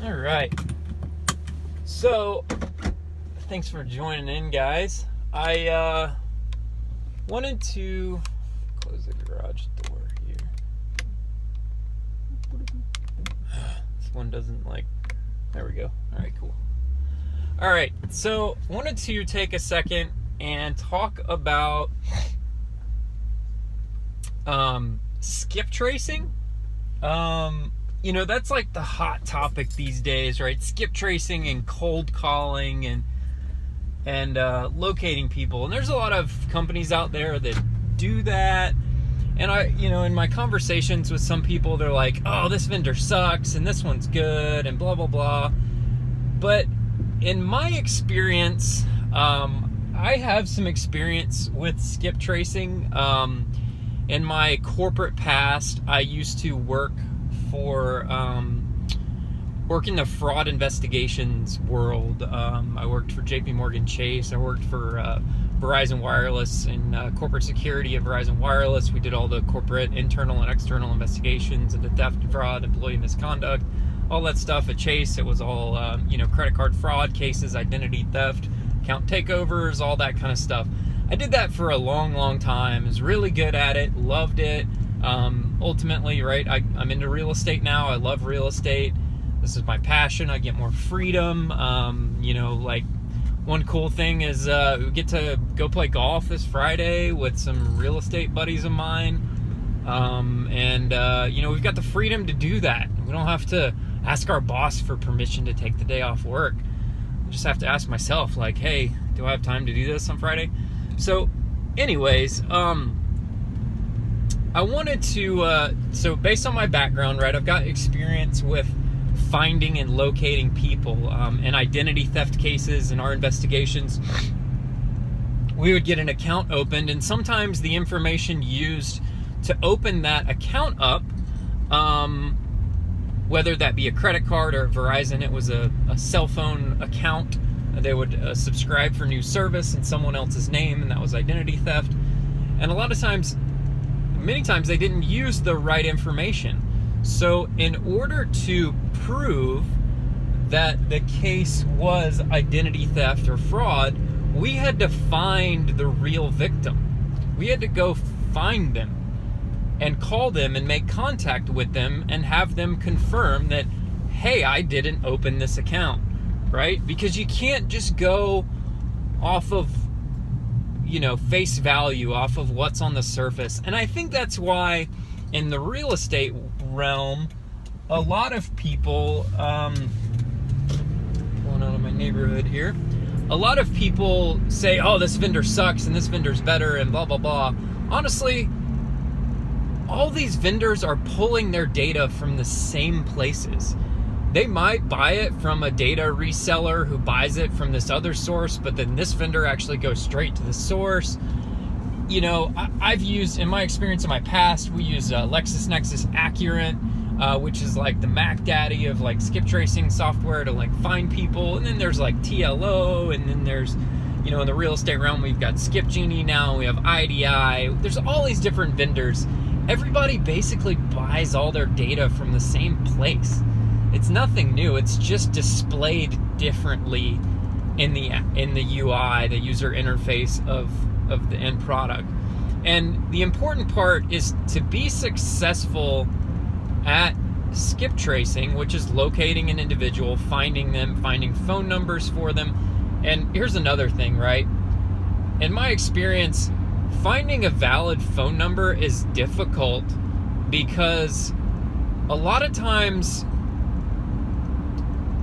All right. So, thanks for joining in, guys. I wanted to close the garage door here. This one doesn't like... There we go. All right, cool. All right, so wanted to take a second and talk about skip tracing. That's like the hot topic these days, right? Skip tracing and cold calling and locating people. And there's a lot of companies out there that do that. And in my conversations with some people, they're like, oh, this vendor sucks and this one's good and blah, blah, blah. But in my experience, I have some experience with skip tracing. In my corporate past, I used to work in the fraud investigations world. I worked for JP Chase. I worked for Verizon Wireless and corporate security at Verizon Wireless. We did all the corporate internal and external investigations into theft, fraud, employee misconduct, all that stuff at Chase. It was all credit card fraud cases, identity theft, account takeovers, all that kind of stuff. I did that for a long, long time. Was really good at it. Loved it. Ultimately, right, I'm into real estate now. I love real estate. This is my passion. I get more freedom. One cool thing is we get to go play golf this Friday with some real estate buddies of mine. We've got the freedom to do that. We don't have to ask our boss for permission to take the day off work. I just have to ask myself, like, hey, do I have time to do this on Friday? So, anyways, I wanted to, so based on my background, right, I've got experience with finding and locating people and identity theft cases in our investigations. We would get an account opened, and sometimes the information used to open that account up, whether that be a credit card or Verizon, it was a cell phone account. They would subscribe for new service in someone else's name, and that was identity theft. And a lot of times, many times they didn't use the right information. So in order to prove that the case was identity theft or fraud, we had to find the real victim. We had to go find them and call them and make contact with them and have them confirm that, hey, I didn't open this account, right? Because you can't just go off of face value, off of what's on the surface. And I think that's why in the real estate realm, a lot of people, going out of my neighborhood here, a lot of people say, oh, this vendor sucks and this vendor's better and blah, blah, blah. Honestly, all these vendors are pulling their data from the same places. They might buy it from a data reseller who buys it from this other source, but then this vendor actually goes straight to the source. I've used, in my experience in my past, we use LexisNexis Accurate, which is like the Mac Daddy of like skip tracing software to like find people. And then there's like TLO, and then there's, in the real estate realm, we've got Skip Genie now, we have IDI. There's all these different vendors. Everybody basically buys all their data from the same place. It's nothing new. It's just displayed differently in the UI, the user interface of the end product. And the important part is to be successful at skip tracing, which is locating an individual, finding them, finding phone numbers for them. And here's another thing, right? In my experience, finding a valid phone number is difficult because a lot of times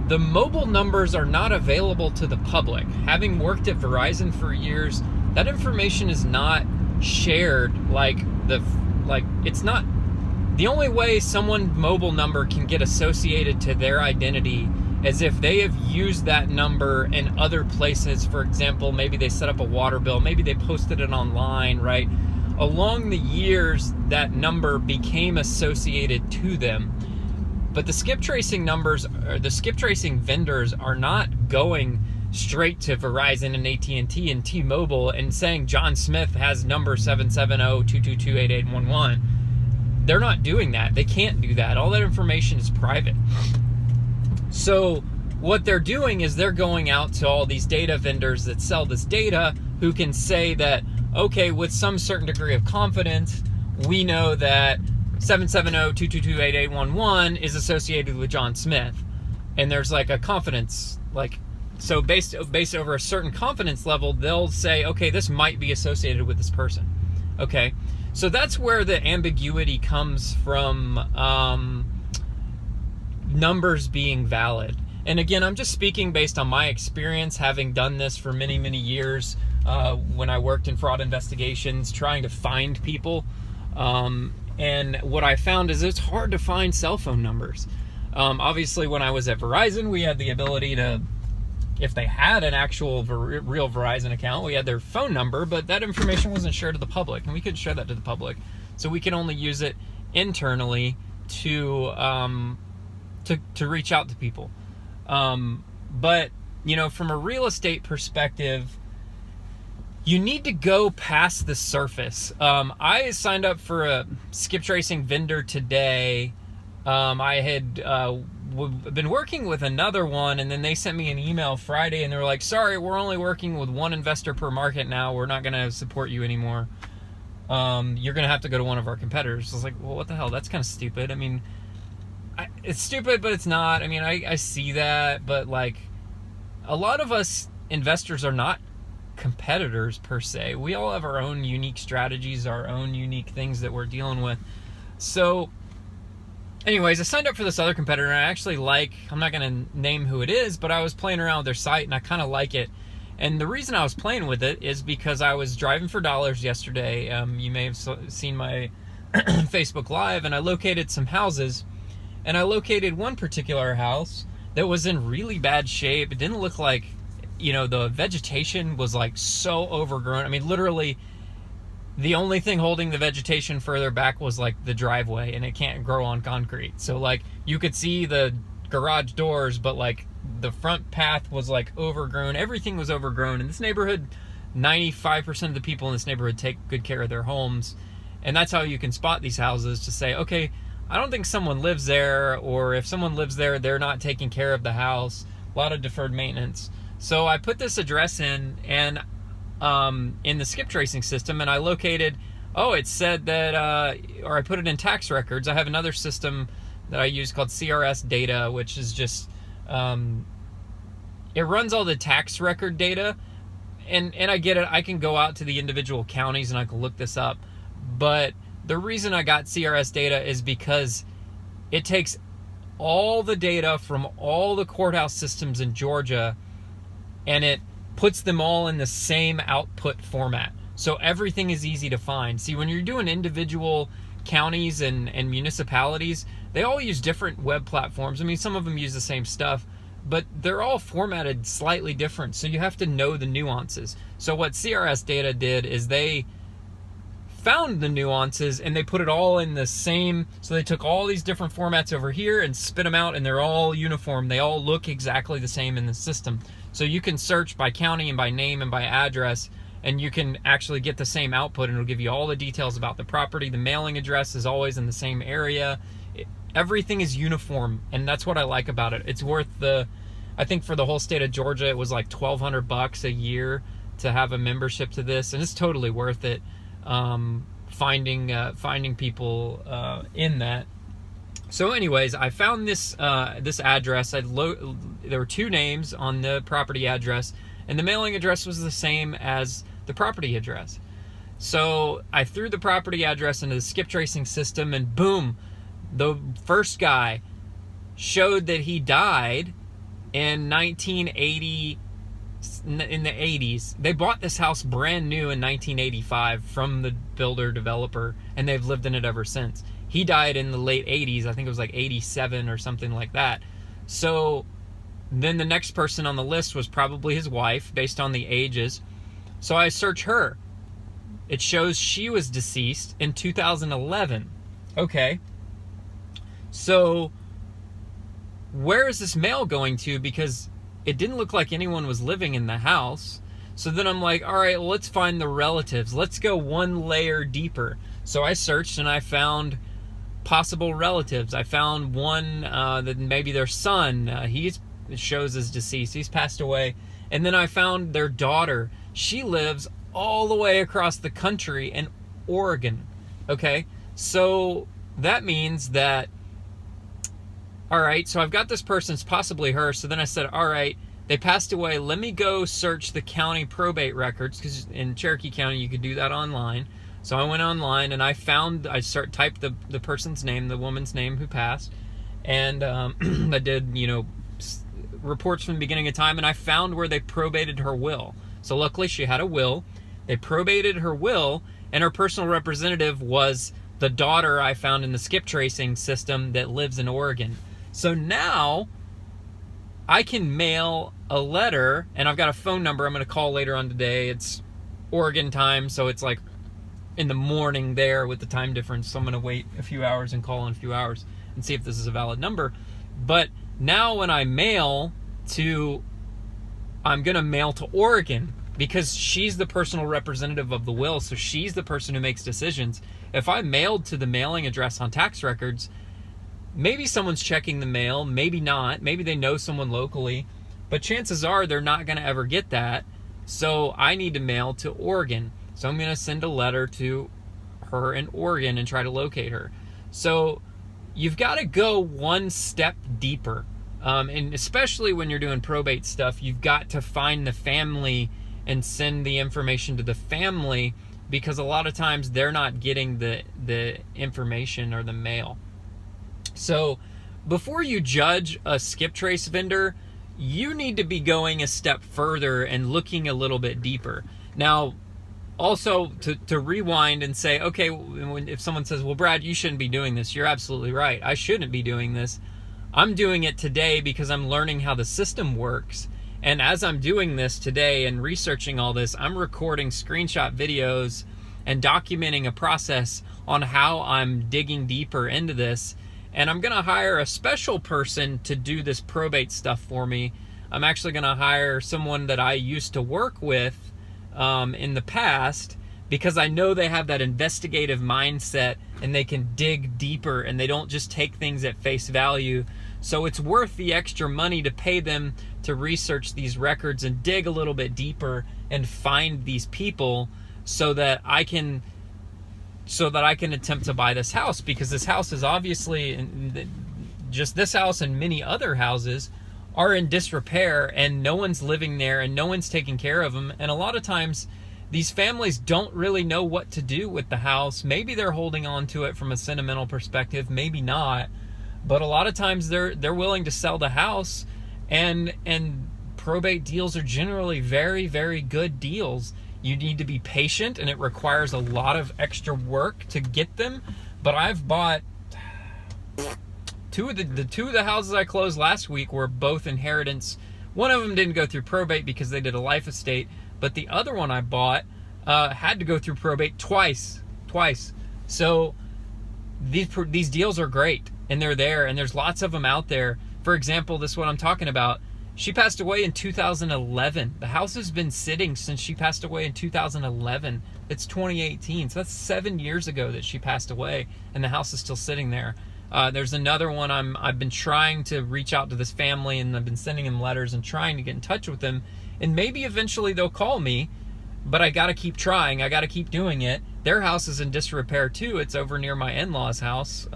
the mobile numbers are not available to the public. Having worked at Verizon for years, that information is not shared it's not the only way someone's mobile number can get associated to their identity as if they have used that number in other places. For example, maybe they set up a water bill, maybe they posted it online, right? Along the years, that number became associated to them. But the skip tracing numbers, or the skip tracing vendors, are not going straight to Verizon and AT&T and T-Mobile and saying John Smith has number 770-222-8811. They're not doing that. They can't do that. All that information is private. So what they're doing is they're going out to all these data vendors that sell this data, who can say that, okay, with some certain degree of confidence, we know that 770-222-8811 is associated with John Smith. And there's like a confidence, like, so based over a certain confidence level, they'll say, okay, this might be associated with this person. Okay, so that's where the ambiguity comes from, numbers being valid. And again, I'm just speaking based on my experience, having done this for many, many years, when I worked in fraud investigations, trying to find people. And what I found is it's hard to find cell phone numbers. Obviously, when I was at Verizon, we had the ability to, if they had an actual real Verizon account, we had their phone number, but that information wasn't shared to the public, and we couldn't share that to the public. So we could only use it internally to reach out to people. But, you know, from a real estate perspective, you need to go past the surface. I signed up for a skip tracing vendor today. I had been working with another one, and then they sent me an email Friday, and they were like, sorry, we're only working with one investor per market now. We're not going to support you anymore. You're going to have to go to one of our competitors. I was like, well, what the hell? That's kind of stupid. I mean, it's stupid, but it's not. I mean, I see that, but like, a lot of us investors are not competitors per se. We all have our own unique strategies, our own unique things that we're dealing with. So anyways, I signed up for this other competitor, and I actually I'm not going to name who it is, but I was playing around with their site, and I kind of like it. And the reason I was playing with it is because I was driving for dollars yesterday. You may have seen my Facebook Live, and I located some houses, and I located one particular house that was in really bad shape. It didn't look like, you know, the vegetation was like so overgrown. I mean, literally, the only thing holding the vegetation further back was like the driveway, and it can't grow on concrete. So like, you could see the garage doors, but like the front path was like overgrown. Everything was overgrown. In this neighborhood, 95% of the people in this neighborhood take good care of their homes. And that's how you can spot these houses, to say, okay, I don't think someone lives there, or if someone lives there, they're not taking care of the house. A lot of deferred maintenance. So I put this address in, and in the skip tracing system, and I located, it said that, or I put it in tax records. I have another system that I use called CRS Data, which is just, it runs all the tax record data, and I get it. I can go out to the individual counties and I can look this up, but the reason I got CRS Data is because it takes all the data from all the courthouse systems in Georgia, and it puts them all in the same output format. So everything is easy to find. See, when you're doing individual counties and municipalities, they all use different web platforms. I mean, some of them use the same stuff, but they're all formatted slightly different. So you have to know the nuances. So what CRS Data did is they found the nuances, and they put it all in the same. So they took all these different formats over here and spit them out, and they're all uniform. They all look exactly the same in the system. So you can search by county and by name and by address, and you can actually get the same output, and it'll give you all the details about the property. The mailing address is always in the same area. Everything is uniform, and that's what I like about it. It's worth I think for the whole state of Georgia, it was like $1,200 a year to have a membership to this, and it's totally worth it. Finding people in that. So anyways, I found this address. There were two names on the property address, and the mailing address was the same as the property address. So I threw the property address into the skip tracing system, and boom, the first guy showed that he died in 1980, in the 80s. They bought this house brand new in 1985 from the builder developer, and they've lived in it ever since. He died in the late 80s. I think it was like 87 or something like that. So then the next person on the list was probably his wife, based on the ages. So I search her. It shows she was deceased in 2011. Okay. So where is this mail going to? Because it didn't look like anyone was living in the house. So then I'm like, all right, well, let's find the relatives. Let's go one layer deeper. So I searched, and I found possible relatives. I found one that maybe their son, it shows as deceased. He's passed away. And then I found their daughter. She lives all the way across the country in Oregon. Okay? So that means that, all right, so I've got this person, it's possibly her. So then I said, all right, they passed away. Let me go search the county probate records, because in Cherokee County you could do that online. So I went online and I typed the person's name, the woman's name who passed, and I did, reports from the beginning of time, and I found where they probated her will. So luckily she had a will. They probated her will, and her personal representative was the daughter I found in the skip tracing system that lives in Oregon. So now I can mail a letter, and I've got a phone number I'm going to call later on today. It's Oregon time, so it's like in the morning there with the time difference. So I'm going to wait a few hours and call in a few hours and see if this is a valid number. But now when I mail I'm going to mail to Oregon, because she's the personal representative of the will, so she's the person who makes decisions. If I mailed to the mailing address on tax records, maybe someone's checking the mail, maybe not, maybe they know someone locally, but chances are they're not going to ever get that. So I need to mail to Oregon. So I'm going to send a letter to her in Oregon and try to locate her. So you've got to go one step deeper. And especially when you're doing probate stuff, you've got to find the family and send the information to the family, because a lot of times they're not getting the information or the mail. So before you judge a skip trace vendor, you need to be going a step further and looking a little bit deeper. Now, also to rewind and say, okay, if someone says, well, Brad, you shouldn't be doing this, you're absolutely right. I shouldn't be doing this. I'm doing it today because I'm learning how the system works. And as I'm doing this today and researching all this, I'm recording screenshot videos and documenting a process on how I'm digging deeper into this. And I'm going to hire a special person to do this probate stuff for me. I'm actually going to hire someone that I used to work with in the past, because I know they have that investigative mindset and they can dig deeper and they don't just take things at face value. So it's worth the extra money to pay them to research these records and dig a little bit deeper and find these people, so that I can attempt to buy this house, because this house is obviously, just this house and many other houses are in disrepair, and no one's living there and no one's taking care of them. And a lot of times these families don't really know what to do with the house. Maybe they're holding on to it from a sentimental perspective, maybe not. But a lot of times they're willing to sell the house, and probate deals are generally very, very good deals. You need to be patient, and it requires a lot of extra work to get them. But I've bought two of the houses I closed last week were both inheritance. One of them didn't go through probate because they did a life estate, but the other one I bought had to go through probate twice. So these deals are great, and they're there, and there's lots of them out there. For example, this is what I'm talking about. She passed away in 2011. The house has been sitting since she passed away in 2011. It's 2018, so that's 7 years ago that she passed away, and the house is still sitting there. There's another one I've been trying to reach out to this family, and I've been sending them letters and trying to get in touch with them, and maybe eventually they'll call me, but I got to keep trying. I got to keep doing it. Their house is in disrepair too. It's over near my in-laws' house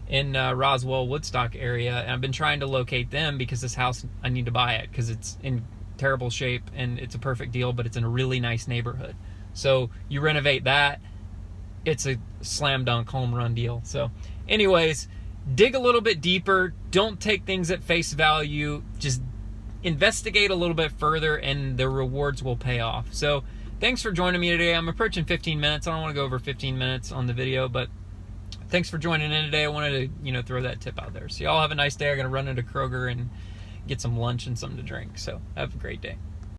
in Roswell, Woodstock area, and I've been trying to locate them, because this house, I need to buy it because it's in terrible shape and it's a perfect deal, but it's in a really nice neighborhood. So you renovate that, it's a slam dunk home run deal. So anyways, dig a little bit deeper. Don't take things at face value. Just investigate a little bit further, and the rewards will pay off. So thanks for joining me today. I'm approaching 15 minutes. I don't want to go over 15 minutes on the video, but thanks for joining in today. I wanted to, throw that tip out there. So y'all have a nice day. I'm going to run into Kroger and get some lunch and something to drink. So have a great day.